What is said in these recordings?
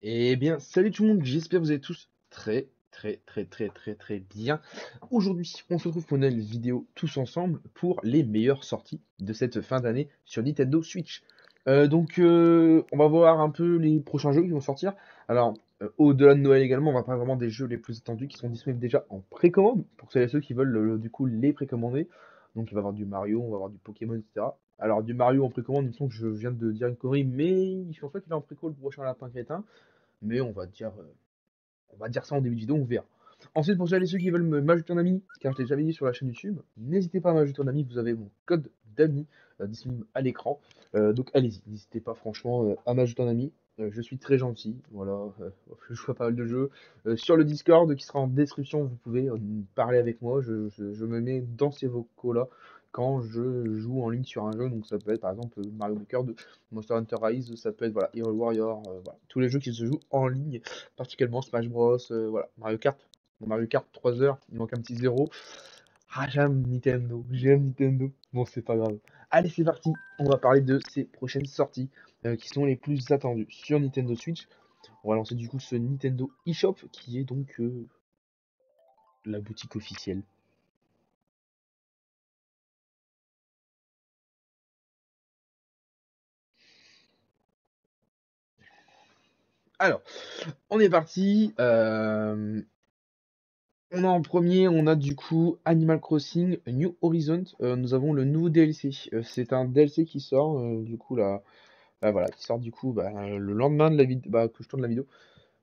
Eh bien, salut tout le monde, j'espère que vous allez tous très bien. Aujourd'hui, on se retrouve pour une nouvelle vidéo tous ensemble pour les meilleures sorties de cette fin d'année sur Nintendo Switch. On va voir un peu les prochains jeux qui vont sortir. Alors, au-delà de Noël également, on va parler vraiment des jeux les plus attendus qui sont disponibles déjà en précommande pour celles et ceux qui veulent du coup les précommander. Donc, il va y avoir du Mario, on va avoir du Pokémon, etc. Alors, du Mario en précommande, il me semble que je viens de dire une connerie, mais je pense pas qu'il est en préco le prochain Lapin Crétin. Mais on va dire ça en début de vidéo, on verra. Ensuite, pour celles et ceux qui veulent m'ajouter en ami, car je l'ai déjà dit sur la chaîne YouTube, n'hésitez pas à m'ajouter en ami, vous avez mon code d'ami disponible à l'écran. Donc allez-y, n'hésitez pas franchement à m'ajouter en ami. Je suis très gentil, voilà, je joue à pas mal de jeux. Sur le Discord qui sera en description, vous pouvez parler avec moi, je me mets dans ces vocaux-là quand je joue en ligne sur un jeu, donc ça peut être par exemple Mario Maker 2, Monster Hunter Rise, ça peut être voilà, Hero Warrior, voilà, tous les jeux qui se jouent en ligne particulièrement Smash Bros, voilà, Mario Kart. Bon, Mario Kart 3 heures, il manque un petit zéro. Ah, j'aime Nintendo. Bon, c'est pas grave. Allez, c'est parti, on va parler de ces prochaines sorties qui sont les plus attendues sur Nintendo Switch. On va lancer du coup ce Nintendo eShop qui est donc la boutique officielle. Alors, on est parti. On a en premier, on a du coup Animal Crossing New Horizons. Nous avons le nouveau DLC. C'est un DLC qui sort du coup là. Voilà, qui sort du coup le lendemain de la vidéo que je tourne la vidéo.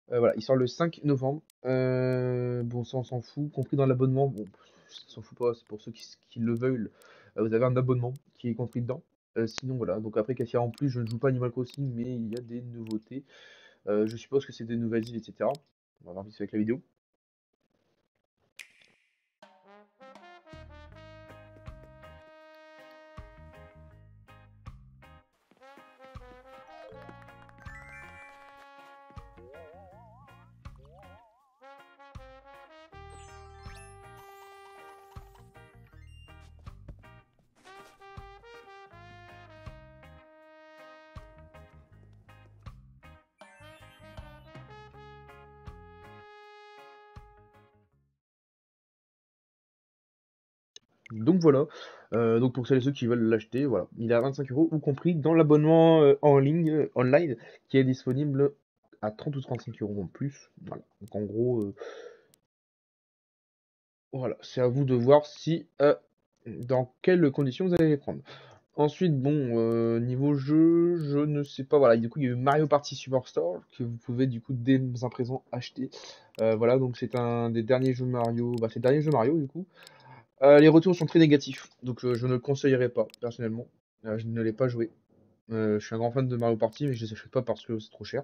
Voilà, il sort le 5 novembre. Bon, ça on s'en fout, compris dans l'abonnement. Bon, ça s'en fout pas, c'est pour ceux qui le veulent. Vous avez un abonnement qui est compris dedans. Sinon voilà, donc après qu'est-ce qu'il y a en plus, je ne joue pas Animal Crossing, mais il y a des nouveautés. Je suppose que c'est des nouvelles îles, etc. On va voir vite fait avec la vidéo. Donc voilà, donc pour celles et ceux qui veulent l'acheter, voilà, il est à 25 € ou compris dans l'abonnement en ligne, online, qui est disponible à 30 ou 35 € en plus. Voilà, donc en gros, voilà, c'est à vous de voir si, dans quelles conditions vous allez les prendre. Ensuite, bon, niveau jeu, je ne sais pas, voilà, du coup il y a eu Mario Party Superstar que vous pouvez du coup dès à présent acheter. Voilà, donc c'est un des derniers jeux Mario, c'est le dernier jeu Mario du coup. Les retours sont très négatifs, donc je ne le conseillerais pas, personnellement. Je ne l'ai pas joué. Je suis un grand fan de Mario Party, mais je ne les achète pas parce que c'est trop cher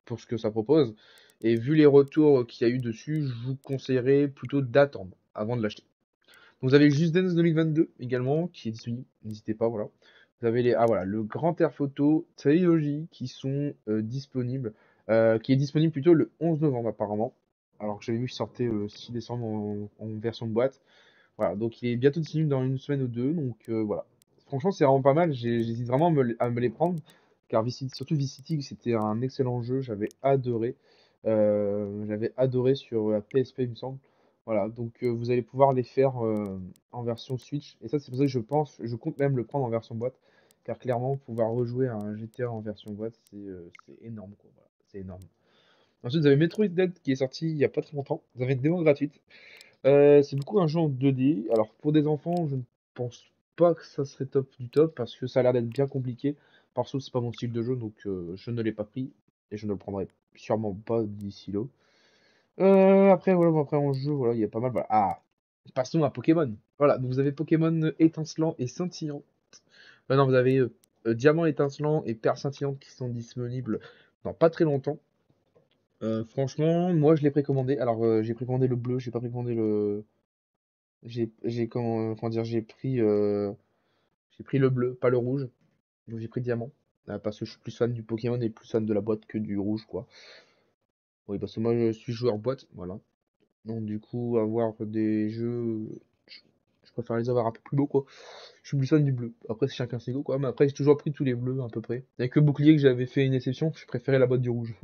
pour ce que ça propose. Et vu les retours qu'il y a eu dessus, je vous conseillerais plutôt d'attendre avant de l'acheter. Vous avez Just Dance 2022 également, qui est disponible, n'hésitez pas, voilà. Vous avez voilà, le Grand Air Photo Trilogy qui sont disponibles, qui est disponible plutôt le 11 novembre apparemment. Alors que j'avais vu qu'il sortait le 6 décembre en version boîte. Voilà, donc il est bientôt disponible dans une semaine ou deux, donc voilà. Franchement, c'est vraiment pas mal, j'hésite vraiment à me les prendre, car surtout Vice-City, c'était un excellent jeu, j'avais adoré sur la PSP, il me semble. Voilà, donc vous allez pouvoir les faire en version Switch, et ça c'est pour ça que je compte même le prendre en version boîte, car clairement, pouvoir rejouer à un GTA en version boîte, c'est énorme, quoi, voilà, c'est énorme. Ensuite, vous avez Metroid Dread qui est sorti il y a pas très longtemps, vous avez une démo gratuite. C'est beaucoup un jeu en 2D. Alors pour des enfants, je ne pense pas que ça serait top du top parce que ça a l'air d'être bien compliqué. Perso, c'est pas mon style de jeu, donc je ne l'ai pas pris et je ne le prendrai sûrement pas d'ici là. Après, voilà, bon, après en jeu, voilà, il y a pas mal. Voilà. Ah, passons à Pokémon. Voilà, donc vous avez Pokémon étincelant et scintillant. Non, vous avez Diamant étincelant et Perle scintillante qui sont disponibles dans pas très longtemps. Franchement, moi je l'ai précommandé. Alors j'ai précommandé le bleu, j'ai pas précommandé le. Comment dire, j'ai pris le bleu, pas le rouge. Donc j'ai pris diamant. Parce que je suis plus fan du Pokémon et plus fan de la boîte que du rouge, quoi. Oui, parce que moi je suis joueur boîte, voilà. Donc du coup, avoir des jeux, je, je préfère les avoir un peu plus beaux, quoi. Je suis plus fan du bleu. Après, c'est chacun ses goûts, quoi. Mais après, j'ai toujours pris tous les bleus, à peu près. Il n'y a que Bouclier que j'avais fait une exception, je préférais la boîte du rouge.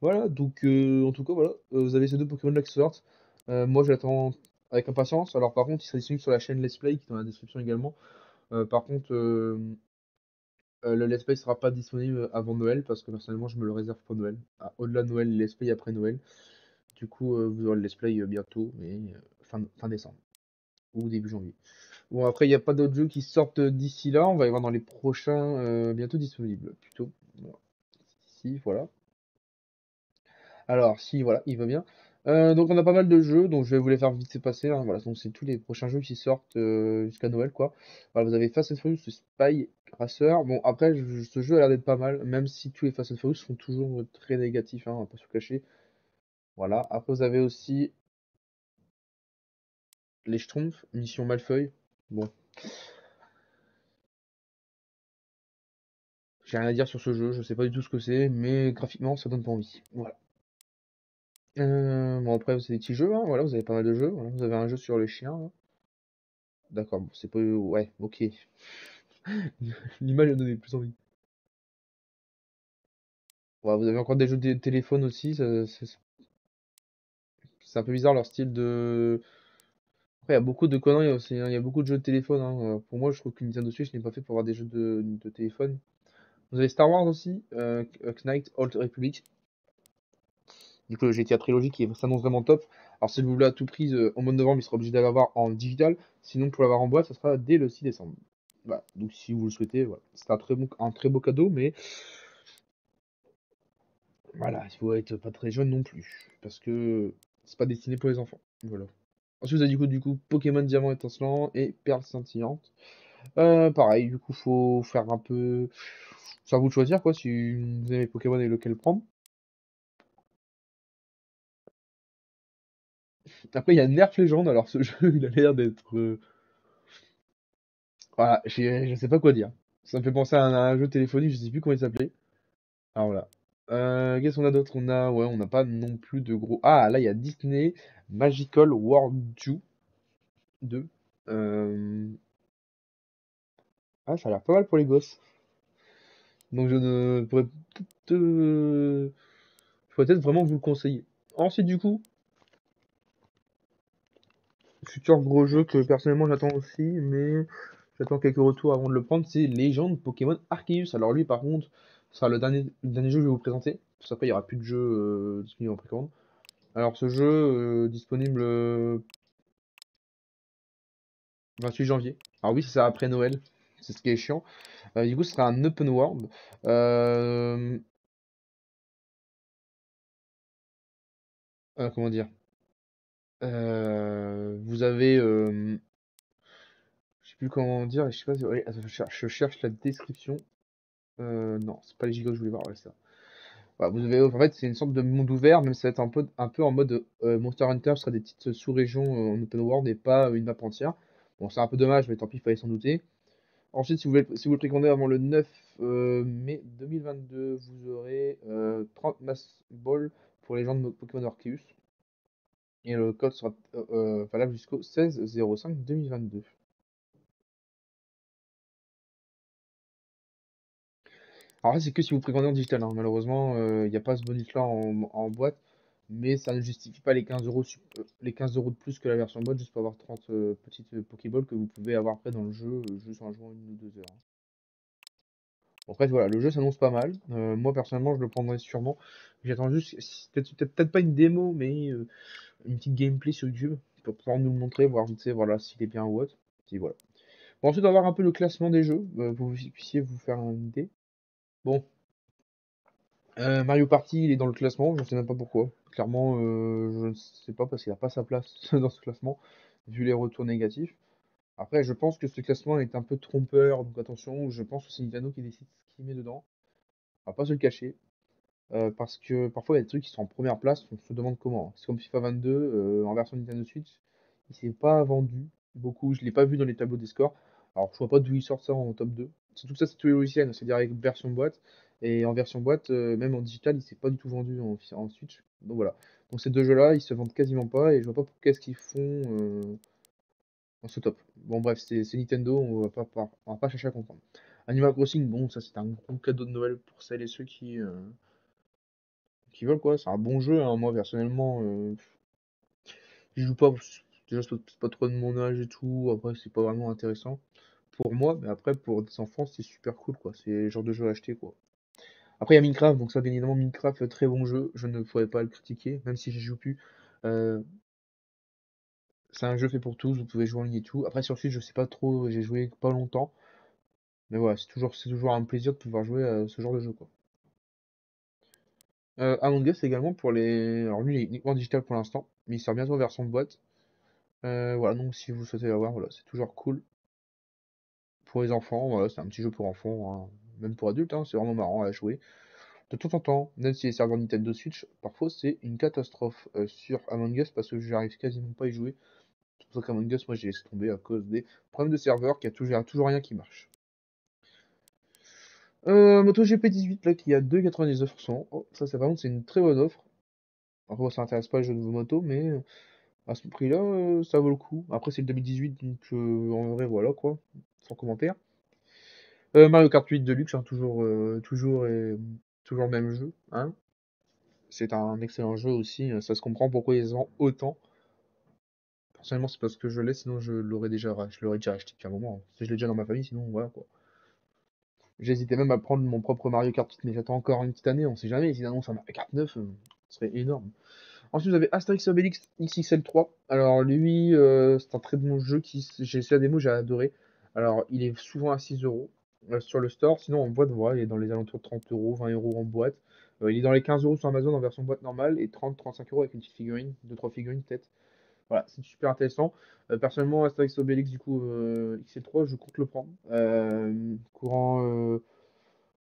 Voilà, donc en tout cas, voilà, vous avez ces deux Pokémon-là qui sortent. Moi, j'attends avec impatience. Alors, par contre, il sera disponible sur la chaîne Let's Play, qui est dans la description également. Par contre, le Let's Play sera pas disponible avant Noël, parce que personnellement, je me le réserve pour Noël. Ah, au-delà de Noël, le Let's Play après Noël. Du coup, vous aurez le Let's Play bientôt, mais fin décembre ou début janvier. Bon, après, il n'y a pas d'autres jeux qui sortent d'ici là. On va y voir dans les prochains bientôt disponibles, plutôt. Voilà. Si, voilà. Alors, si, voilà, il va bien. Donc, on a pas mal de jeux, donc je vais vous les faire vite se passer, hein. Voilà, donc c'est tous les prochains jeux qui sortent jusqu'à Noël, quoi. Voilà, vous avez Fast and Furious, Spy Racer. Bon, après, ce jeu a l'air d'être pas mal, même si tous les Fast and Furious sont toujours très négatifs, hein, on va pas se le cacher. Voilà. Après, vous avez aussi les Schtroumpfs, Mission Malfeuille. Bon, j'ai rien à dire sur ce jeu, je sais pas du tout ce que c'est, mais graphiquement, ça donne pas envie. Voilà. Bon, après, c'est des petits jeux, hein. Voilà, vous avez pas mal de jeux. Voilà, vous avez un jeu sur les chiens, là. D'accord, bon, c'est pas. Ouais, ok. L'image a donné plus envie. Ouais, vous avez encore des jeux de téléphone aussi. C'est un peu bizarre leur style de. Après, il y a beaucoup de conneries aussi, hein. Il y a beaucoup de jeux de téléphone, hein. Pour moi, je trouve que Nintendo Switch n'est pas fait pour avoir des jeux de téléphone. Vous avez Star Wars aussi, Knight Old Republic. Du coup, le GTA Trilogy qui s'annonce vraiment top. Alors, si vous voulez à tout prix, au mois de novembre, il sera obligé de l'avoir en digital. Sinon, pour l'avoir en boîte, ça sera dès le 6 décembre. Voilà. Donc, si vous le souhaitez, voilà. C'est un très beau cadeau, mais voilà, il faut être pas très jeune non plus. Parce que c'est pas destiné pour les enfants. Voilà. Ensuite, vous avez du coup Pokémon Diamant étincelant et Perle scintillante. Pareil, du coup, faut faire un peu. C'est à vous de choisir, quoi, si vous aimez Pokémon et lequel prendre. Après, il y a Nerf Légende, alors ce jeu, il a l'air d'être. Voilà, je sais pas quoi dire. Ça me fait penser à un jeu téléphonique, je sais plus comment il s'appelait. Alors voilà. Qu'est-ce qu'on a d'autre? Ouais, on n'a pas non plus de gros. Ah, là, il y a Disney Magical World 2. Euh, Ah, ça a l'air pas mal pour les gosses. Donc je ne pourrais peut-être je pourrais peut-être vraiment vous le conseiller. Ensuite, du coup, futur gros jeu que personnellement j'attends aussi, mais j'attends quelques retours avant de le prendre, c'est Legend Pokémon Arceus. Alors lui, par contre, ce sera le dernier jeu que je vais vous présenter. Parce qu'après, il n'y aura plus de jeu disponible en précommande. Alors ce jeu, disponible 28 janvier. Alors oui, ça sera après Noël. C'est ce qui est chiant. Du coup, ce sera un open world. Euh, comment dire? Vous avez, je sais plus comment dire, je sais pas si, ouais, attends, je cherche la description. Non, c'est pas les gigots que je voulais voir, ouais, c'est ça. Voilà, vous avez, en fait, c'est une sorte de monde ouvert, même si ça va être un peu en mode Monster Hunter, ce sera des petites sous-régions en open world et pas une map entière. Bon, c'est un peu dommage, mais tant pis, il fallait s'en douter. Ensuite, si vous le précommandez avant le 9 mai 2022, vous aurez 30 Mass Ball pour les gens de Pokémon Arceus. Et le code sera valable jusqu'au 16/05/2022. Alors là, c'est que si vous précommandez en digital, hein. Malheureusement, il n'y a pas ce bonus-là en boîte, mais ça ne justifie pas les 15 euros de plus que la version boîte, juste pour avoir 30 petites Pokéballs que vous pouvez avoir après dans le jeu, juste en jouant 1 ou 2 heures, hein. En fait, voilà, le jeu s'annonce pas mal. Moi, personnellement, je le prendrai sûrement. J'attends juste, peut-être pas une démo, mais une petite gameplay sur YouTube pour pouvoir nous le montrer, voir vite fait, voilà, s'il est bien ou autre. Et voilà. Bon, ensuite, on va voir un peu le classement des jeux, pour que vous puissiez vous faire une idée. Bon, Mario Party, il est dans le classement, je ne sais même pas pourquoi. Clairement, je ne sais pas parce qu'il n'a pas sa place dans ce classement, vu les retours négatifs. Après, je pense que ce classement est un peu trompeur, donc attention, je pense que c'est Nintendo qui décide ce qu'il met dedans. On va pas se le cacher, parce que parfois il y a des trucs qui sont en première place, on se demande comment. C'est comme FIFA 22, en version Nintendo Switch, il s'est pas vendu beaucoup, je l'ai pas vu dans les tableaux des scores. Alors je vois pas d'où ils sortent ça en top 2. Surtout que ça c'est tous les logiciels, c'est-à-dire avec version boîte. Et en version boîte, même en digital, il s'est pas du tout vendu en Switch. Donc voilà. Donc ces deux jeux-là, ils se vendent quasiment pas et je vois pas qu'est-ce qu'ils font dans ce top. Bon bref, c'est Nintendo, on va pas chercher à comprendre. Animal Crossing, bon ça c'est un gros cadeau de Noël pour celles et ceux qui qui veulent, quoi. C'est un bon jeu, hein. Moi, personnellement, j'y joue pas. Déjà, c'est pas trop de mon âge et tout. Après, c'est pas vraiment intéressant pour moi. Mais après, pour des enfants, c'est super cool, quoi. C'est le genre de jeu à acheter, quoi. Après, il y a Minecraft, donc ça, bien évidemment, Minecraft, très bon jeu. Je ne pourrais pas le critiquer, même si j'y joue plus. Euh, c'est un jeu fait pour tous, vous pouvez jouer en ligne et tout. Après, sur Switch, je sais pas trop, j'ai joué pas longtemps. Mais voilà, c'est toujours un plaisir de pouvoir jouer à ce genre de jeu, quoi. Among Us également pour les. Alors lui, il est uniquement digital pour l'instant, mais il sort bientôt en version de boîte. Voilà, donc si vous souhaitez l'avoir, voilà, c'est toujours cool. Pour les enfants, voilà, c'est un petit jeu pour enfants, hein. Même pour adultes, hein, c'est vraiment marrant à jouer. De temps en temps, même si les serveurs Nintendo Switch, parfois c'est une catastrophe sur Among Us parce que j'arrive quasiment pas à y jouer. C'est pour ça qu'Among Us, moi j'ai laissé tomber à cause des problèmes de serveur, qu'il y a toujours rien qui marche. MotoGP 18 là qui est à 2,99€. Oh, ça c'est vraiment c'est une très bonne offre. Alors moi ça intéresse pas les jeux de moto, mais à ce prix-là, ça vaut le coup. Après c'est le 2018, donc en vrai voilà quoi, sans commentaire. Mario Kart 8 Deluxe, hein, toujours le même jeu, hein. C'est un excellent jeu aussi, ça se comprend pourquoi ils en ont autant. Personnellement, c'est parce que je l'ai, sinon je l'aurais déjà acheté qu'à un moment, hein. Si je l'ai déjà dans ma famille, sinon voilà quoi. J'hésitais même à prendre mon propre Mario Kart 8, mais j'attends encore une petite année, on sait jamais, s'ils annoncent un Mario Kart 9, ce serait énorme. Ensuite, vous avez Astérix et Obélix XXL3. Alors lui, c'est un très bon jeu j'ai essayé la démo, j'ai adoré. Alors il est souvent à 6€ sur le store, sinon en boîte, voilà, il est dans les alentours de 30€, 20€ en boîte. Il est dans les 15€ sur Amazon en version boîte normale et 30-35€ avec une petite figurine, deux trois figurines peut-être. Voilà, c'est super intéressant. Personnellement, Astérix et Obélix, du coup, XL3, je compte le prendre.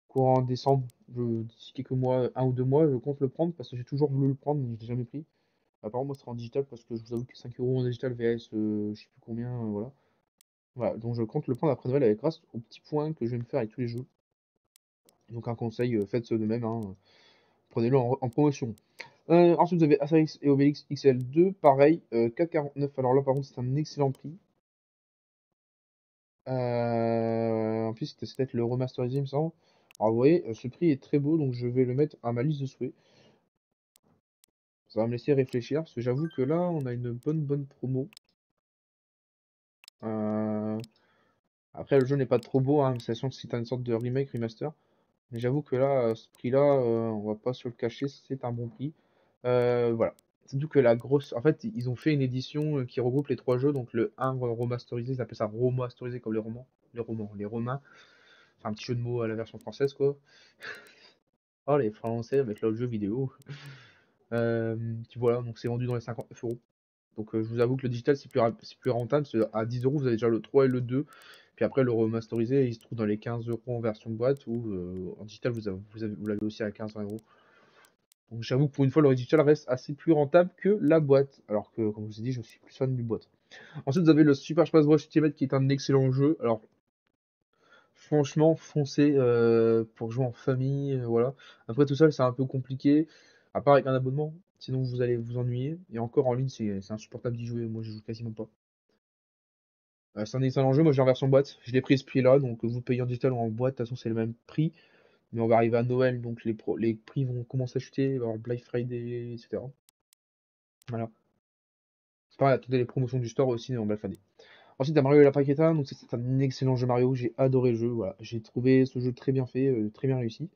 Courant décembre, d'ici quelques mois, 1 ou 2 mois, je compte le prendre parce que j'ai toujours voulu le prendre, mais je l'ai jamais pris. Apparemment, moi, ce sera en digital parce que je vous avoue que 5€ en digital VS, je sais plus combien, voilà. Voilà, donc je compte le prendre après Noël avec grâce aux petits points que je vais me faire avec tous les jeux. Donc un conseil, faites ce de même, hein, prenez-le en promotion. Ensuite, vous avez Astérix et Obélix XL2, pareil, 4,49. Alors là, par contre, c'est un excellent prix. En plus, c'est peut-être le remasterisé, il me semble. Alors, vous voyez, ce prix est très beau, donc je vais le mettre à ma liste de souhaits. Ça va me laisser réfléchir, parce que j'avoue que là, on a une bonne promo. Euh, Après, le jeu n'est pas trop beau, hein, sachant que c'est une sorte de remake, remaster. Mais j'avoue que là, à ce prix-là, on va pas se le cacher, c'est un bon prix. Voilà. C'est tout que la grosse. En fait, ils ont fait une édition qui regroupe les trois jeux. Donc le 1 remasterisé, ils appellent ça remasterisé comme les romans. Les Romains. C'est un petit jeu de mots à la version française, quoi. Oh, les Français avec leur jeu vidéo. Puis voilà, donc c'est vendu dans les 59€. Donc je vous avoue que le digital c'est plus rentable, parce à 10€, vous avez déjà le 3 et le 2. Puis après le remasterisé il se trouve dans les 15€ en version boîte, ou en digital vous l'avez aussi à 15€. Donc j'avoue que pour une fois le digital reste assez plus rentable que la boîte. Alors que comme je vous ai dit, je suis plus fan du boîte. Ensuite vous avez le Super Smash Bros Ultimate qui est un excellent jeu. Alors franchement foncez pour jouer en famille, voilà. Après tout ça c'est un peu compliqué, à part avec un abonnement. Sinon vous allez vous ennuyer. Et encore en ligne c'est insupportable d'y jouer, moi je joue quasiment pas. C'est un excellent jeu, moi j'ai en version boîte, je l'ai pris ce prix-là, donc vous payez en digital ou en boîte, de toute façon c'est le même prix, mais on va arriver à Noël, donc les prix vont commencer à chuter, il va y avoir Black Friday, etc. Voilà. C'est pareil, attendez les promotions du store aussi en Black Friday. Ensuite, t'as Mario et la Paqueta, donc c'est un excellent jeu Mario, j'ai adoré le jeu, voilà. J'ai trouvé ce jeu très bien fait, très bien réussi.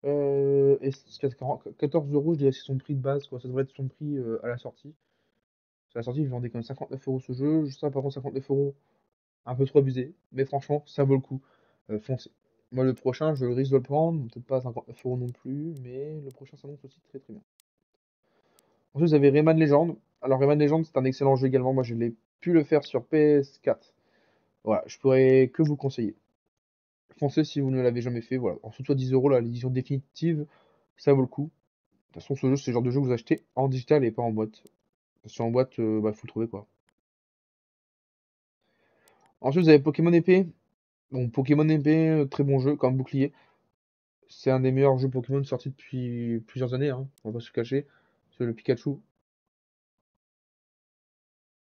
Et c'est 14€, je dirais c'est son prix de base, quoi. Ça devrait être son prix à la sortie. À la sortie, il vendait quand même 59€ ce jeu, ça par contre 59€. Un peu trop abusé, mais franchement, ça vaut le coup. Foncez. Moi, le prochain, je risque de le prendre, peut-être pas à 59€ non plus, mais le prochain s'annonce aussi très très bien. Ensuite, vous avez Rayman Legend. Alors, Rayman Legend, c'est un excellent jeu également. Moi, je l'ai pu le faire sur PS4. Voilà, je pourrais que vous conseiller. Foncez si vous ne l'avez jamais fait. Voilà, ensuite, soit 10€, là, l'édition définitive, ça vaut le coup. De toute façon, ce jeu, c'est le genre de jeu que vous achetez en digital et pas en boîte. Parce qu'en boîte, bah, faut le trouver quoi. Ensuite, vous avez Pokémon épée. Bon, Pokémon épée, très bon jeu, comme bouclier. C'est un des meilleurs jeux Pokémon sortis depuis plusieurs années, hein, on va pas se le cacher. C'est le Pikachu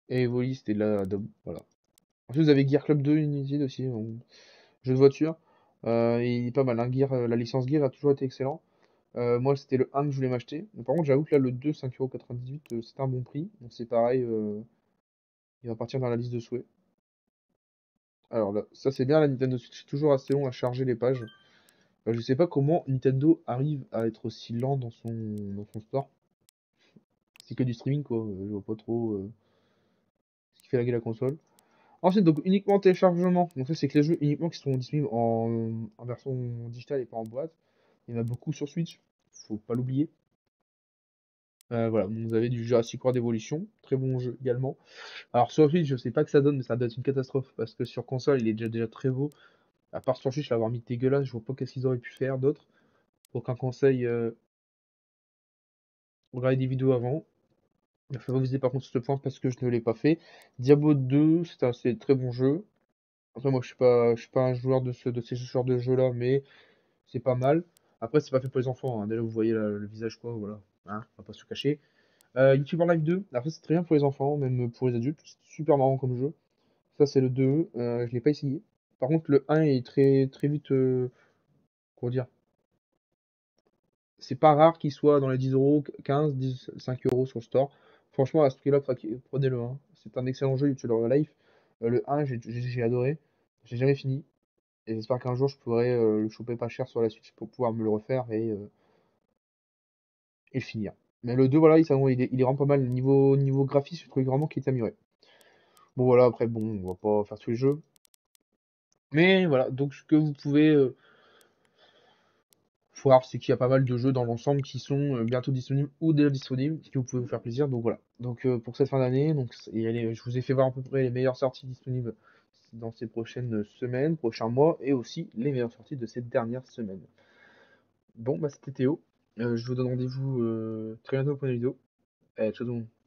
et Evoli, c'était de la daube, voilà. Ensuite, vous avez Gear Club 2 Unity aussi, jeu de voiture. Il est pas mal, hein. La licence Gear a toujours été excellent. Moi, c'était le 1 que je voulais m'acheter. Mais par contre, j'avoue que là, le 2, 5,98 €, c'est un bon prix. Donc c'est pareil, il va partir dans la liste de souhaits. Alors là, ça c'est bien, la Nintendo Switch, c'est toujours assez long à charger les pages. Je sais pas comment Nintendo arrive à être aussi lent dans son store. C'est que du streaming, quoi. Je vois pas trop ce qui fait laguer la console. Ensuite, donc uniquement téléchargement. Donc ça, c'est que les jeux uniquement qui sont disponibles en version digitale et pas en boîte. Il y en a beaucoup sur Switch, faut pas l'oublier. Voilà, donc vous avez du Jurassic World Evolution, très bon jeu également. Alors sur Switch, je sais pas que ça donne, mais ça doit être une catastrophe parce que sur console, il est déjà très beau. À part sur Switch, l'avoir mis dégueulasse, je vois pas qu'est-ce qu'ils auraient pu faire d'autre. Aucun conseil, regardez des vidéos avant. Il faut reviser par contre ce point parce que je ne l'ai pas fait. Diablo 2, c'est un très bon jeu. Après, moi, je suis pas un joueur de ces genres de jeux-là, mais c'est pas mal. Après, c'est pas fait pour les enfants, hein. Déjà, vous voyez le visage, quoi, voilà. Hein, on va pas se le cacher. YouTuber Live 2, après, c'est très bien pour les enfants, même pour les adultes. C'est super marrant comme jeu. Ça, c'est le 2. Je l'ai pas essayé. Par contre, le 1 est très, très vite. Comment dire? C'est pas rare qu'il soit dans les 10 euros, 15, 10, 5 € sur le store. Franchement, à ce prix-là, prenez-le, hein. C'est un excellent jeu, YouTuber Life. Le 1, j'ai adoré. J'ai jamais fini. Et j'espère qu'un jour je pourrai le choper pas cher sur la Switch pour pouvoir me le refaire et le finir. Mais le 2, voilà, il est vraiment pas mal. Niveau graphisme, je trouve vraiment qu'il est amélioré. Bon, voilà, après, bon, on va pas faire tous les jeux. Mais voilà, donc ce que vous pouvez voir, c'est qu'il y a pas mal de jeux dans l'ensemble qui sont bientôt disponibles ou déjà disponibles, qui vous pouvez vous faire plaisir. Donc voilà. Donc pour cette fin d'année, je vous ai fait voir à peu près les meilleures sorties disponibles dans ces prochaines semaines, prochains mois, et aussi les meilleures sorties de cette dernière semaine. Bon, bah c'était Théo. Je vous donne rendez-vous très bientôt pour une vidéo. Ciao tout le monde.